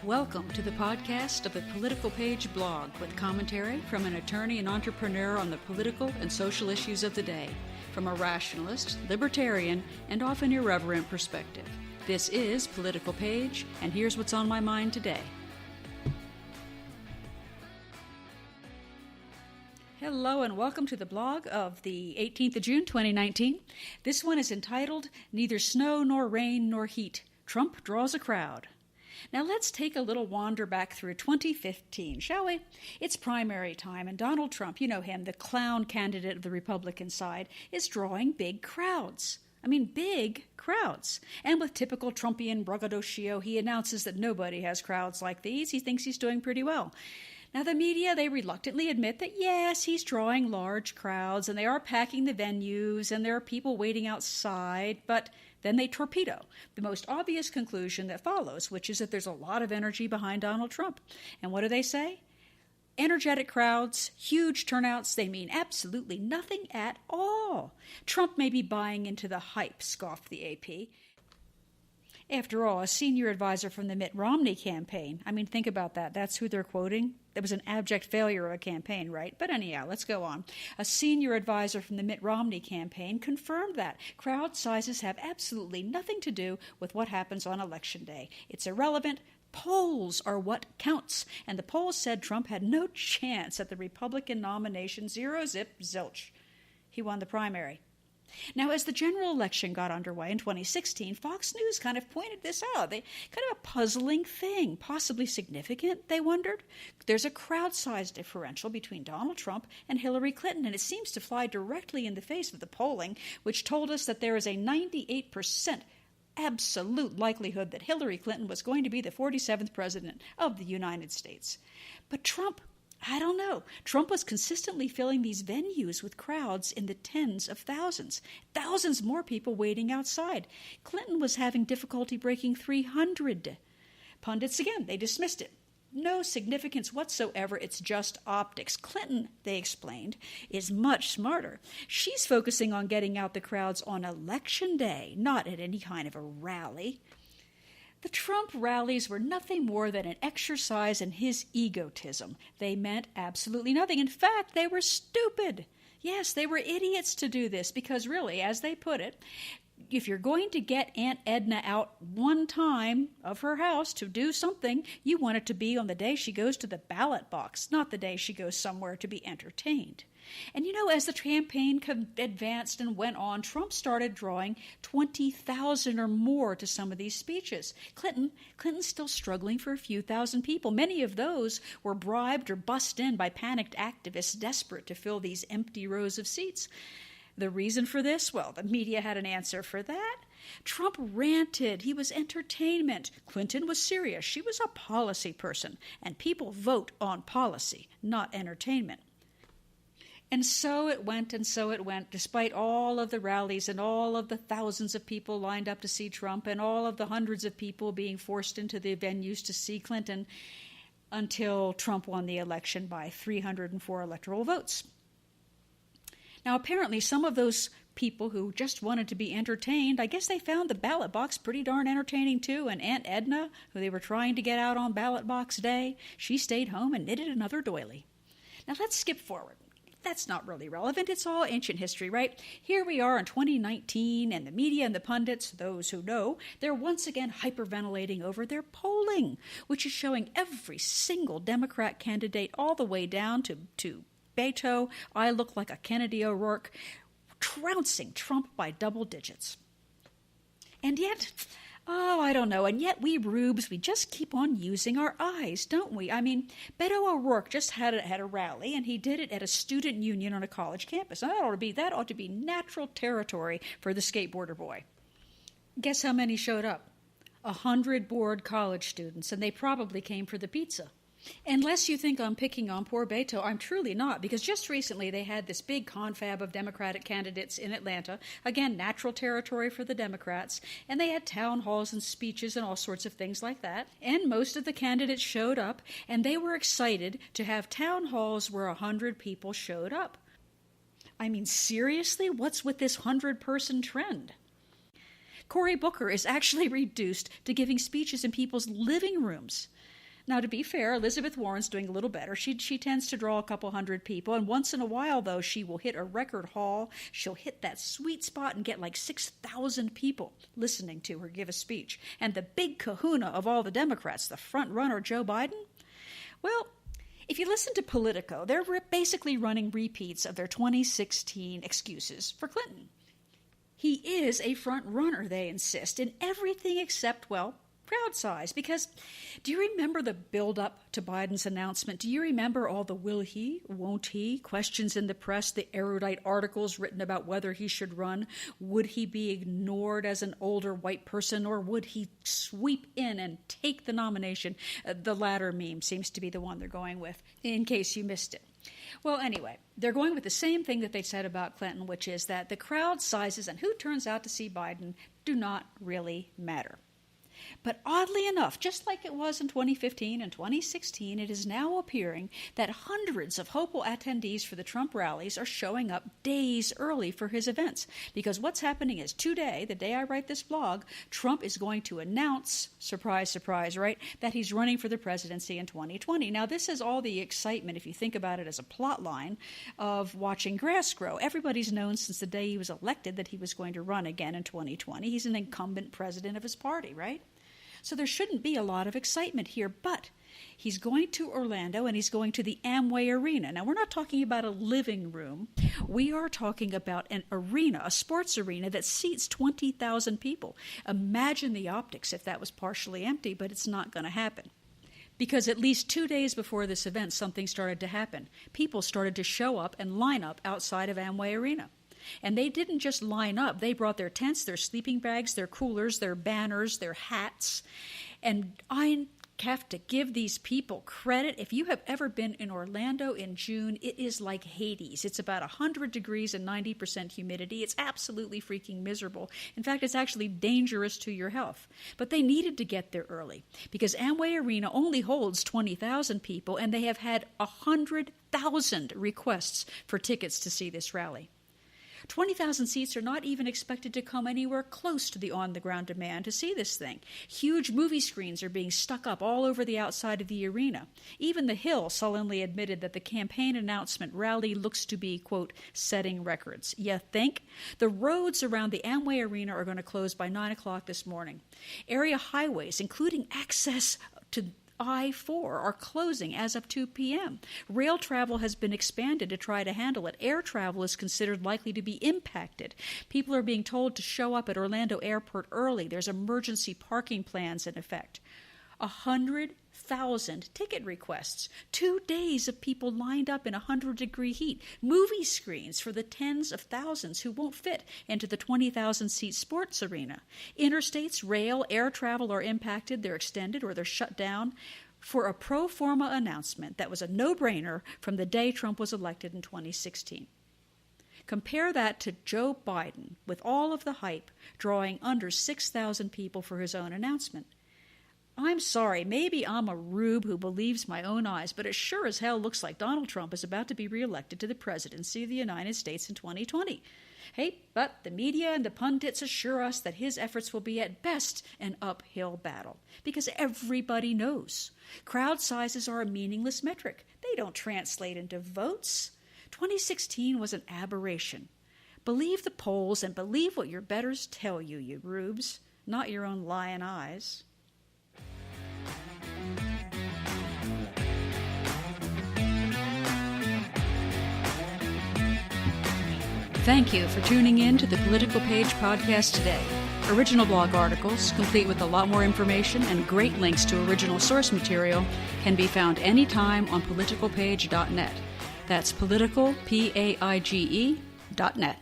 Welcome to the podcast of the Political Page blog with commentary from an attorney and entrepreneur on the political and social issues of the day, from a rationalist, libertarian, and often irreverent perspective. This is Political Page, and here's what's on my mind today. Hello and welcome to the blog of the 18th of June, 2019. This one is entitled, Neither Snow Nor Rain Nor Heat. Trump Draws a Crowd. Now let's take a little wander back through 2015, shall we? It's primary time, and Donald Trump, you know him, the clown candidate of the Republican side, is drawing big crowds. Big crowds. And with typical Trumpian braggadocio, he announces that nobody has crowds like these. He thinks he's doing pretty well. Now, the media, they reluctantly admit that, yes, he's drawing large crowds, and they are packing the venues, and there are people waiting outside, but then they torpedo the most obvious conclusion that follows, which is that there's a lot of energy behind Donald Trump. And what do they say? Energetic crowds, huge turnouts, they mean absolutely nothing at all. Trump may be buying into the hype, scoffed the AP. After all, a senior advisor from the Mitt Romney campaign, think about that. That's who they're quoting. That was an abject failure of a campaign, right? But anyhow, let's go on. A senior advisor from the Mitt Romney campaign confirmed that crowd sizes have absolutely nothing to do with what happens on Election Day. It's irrelevant. Polls are what counts. And the polls said Trump had no chance at the Republican nomination, zero, zip, zilch. He won the primary. Now, as the general election got underway in 2016, Fox News kind of pointed this out. Kind of a puzzling thing, possibly significant, they wondered. There's a crowd size differential between Donald Trump and Hillary Clinton, and it seems to fly directly in the face of the polling, which told us that there is a 98% absolute likelihood that Hillary Clinton was going to be the 47th president of the United States. But Trump, I don't know. Trump was consistently filling these venues with crowds in the tens of thousands. Thousands more people waiting outside. Clinton was having difficulty breaking 300. Pundits, again, they dismissed it. No significance whatsoever. It's just optics. Clinton, they explained, is much smarter. She's focusing on getting out the crowds on Election Day, not at any kind of a rally. The Trump rallies were nothing more than an exercise in his egotism. They meant absolutely nothing. In fact, they were stupid. Yes, they were idiots to do this because really, as they put it, if you're going to get Aunt Edna out one time of her house to do something, you want it to be on the day she goes to the ballot box, not the day she goes somewhere to be entertained. And as the campaign advanced and went on, Trump started drawing 20,000 or more to some of these speeches. Clinton's still struggling for a few thousand people. Many of those were bribed or bussed in by panicked activists desperate to fill these empty rows of seats. The reason for this? Well, the media had an answer for that. Trump ranted. He was entertainment. Clinton was serious. She was a policy person. And people vote on policy, not entertainment. And so it went, despite all of the rallies and all of the thousands of people lined up to see Trump and all of the hundreds of people being forced into the venues to see Clinton, until Trump won the election by 304 electoral votes. Now, apparently, some of those people who just wanted to be entertained, I guess they found the ballot box pretty darn entertaining too, and Aunt Edna, who they were trying to get out on ballot box day, she stayed home and knitted another doily. Now, let's skip forward. That's not really relevant. It's all ancient history, right? Here we are in 2019, and the media and the pundits, those who know, they're once again hyperventilating over their polling, which is showing every single Democrat candidate all the way down to Beto, I look like a Kennedy O'Rourke, trouncing Trump by double digits. And yet, I don't know, and yet we rubes, we just keep on using our eyes, don't we? Beto O'Rourke just had a rally, and he did it at a student union on a college campus. And that ought to be natural territory for the skateboarder boy. Guess how many showed up? 100 bored college students, and they probably came for the pizza. Unless you think I'm picking on poor Beto, I'm truly not, because just recently they had this big confab of Democratic candidates in Atlanta, again, natural territory for the Democrats, and they had town halls and speeches and all sorts of things like that, and most of the candidates showed up, and they were excited to have town halls where 100 people showed up. Seriously? What's with this 100-person trend? Cory Booker is actually reduced to giving speeches in people's living rooms. Now, to be fair, Elizabeth Warren's doing a little better. She tends to draw a couple hundred people, and once in a while, though, she will hit a record haul. She'll hit that sweet spot and get like 6,000 people listening to her give a speech. And the big kahuna of all the Democrats, the front runner Joe Biden, well, if you listen to Politico, they're basically running repeats of their 2016 excuses for Clinton. He is a front runner, they insist, in everything except, well, crowd size. Because do you remember the build-up to Biden's announcement? Do you remember all the will he, won't he, questions in the press, the erudite articles written about whether he should run? Would he be ignored as an older white person, or would he sweep in and take the nomination? The latter meme seems to be the one they're going with, in case you missed it. Well, anyway, they're going with the same thing that they said about Clinton, which is that the crowd sizes and who turns out to see Biden do not really matter. But oddly enough, just like it was in 2015 and 2016, it is now appearing that hundreds of hopeful attendees for the Trump rallies are showing up days early for his events. Because what's happening is today, the day I write this blog, Trump is going to announce, surprise, surprise, right, that he's running for the presidency in 2020. Now, this is all the excitement, if you think about it as a plot line, of watching grass grow. Everybody's known since the day he was elected that he was going to run again in 2020. He's an incumbent president of his party, right? So there shouldn't be a lot of excitement here, but he's going to Orlando and he's going to the Amway Arena. Now, we're not talking about a living room. We are talking about an arena, a sports arena that seats 20,000 people. Imagine the optics if that was partially empty, but it's not going to happen. Because at least 2 days before this event, something started to happen. People started to show up and line up outside of Amway Arena. And they didn't just line up. They brought their tents, their sleeping bags, their coolers, their banners, their hats. And I have to give these people credit. If you have ever been in Orlando in June, it is like Hades. It's about 100 degrees and 90% humidity. It's absolutely freaking miserable. In fact, it's actually dangerous to your health. But they needed to get there early because Amway Arena only holds 20,000 people, and they have had 100,000 requests for tickets to see this rally. 20,000 seats are not even expected to come anywhere close to the on-the-ground demand to see this thing. Huge movie screens are being stuck up all over the outside of the arena. Even The Hill sullenly admitted that the campaign announcement rally looks to be, quote, setting records. You think? The roads around the Amway Arena are going to close by 9 o'clock this morning. Area highways, including access to I-4, are closing as of 2 p.m. Rail travel has been expanded to try to handle it. Air travel is considered likely to be impacted. People are being told to show up at Orlando Airport early. There's emergency parking plans in effect. 100,000 ticket requests. 2 days of people lined up in 100-degree heat. Movie screens for the tens of thousands who won't fit into the 20,000-seat sports arena. Interstates, rail, air travel are impacted. They're extended or they're shut down for a pro forma announcement that was a no-brainer from the day Trump was elected in 2016. Compare that to Joe Biden with all of the hype, drawing under 6,000 people for his own announcement. I'm sorry, maybe I'm a rube who believes my own eyes, but it sure as hell looks like Donald Trump is about to be reelected to the presidency of the United States in 2020. Hey, but the media and the pundits assure us that his efforts will be at best an uphill battle, because everybody knows crowd sizes are a meaningless metric. They don't translate into votes. 2016 was an aberration. Believe the polls and believe what your betters tell you, you rubes, not your own lying eyes. Thank you for tuning in to the Political Page podcast today. Original blog articles, complete with a lot more information and great links to original source material, can be found anytime on politicalpage.net. That's political, P-A-I-G-E, .net.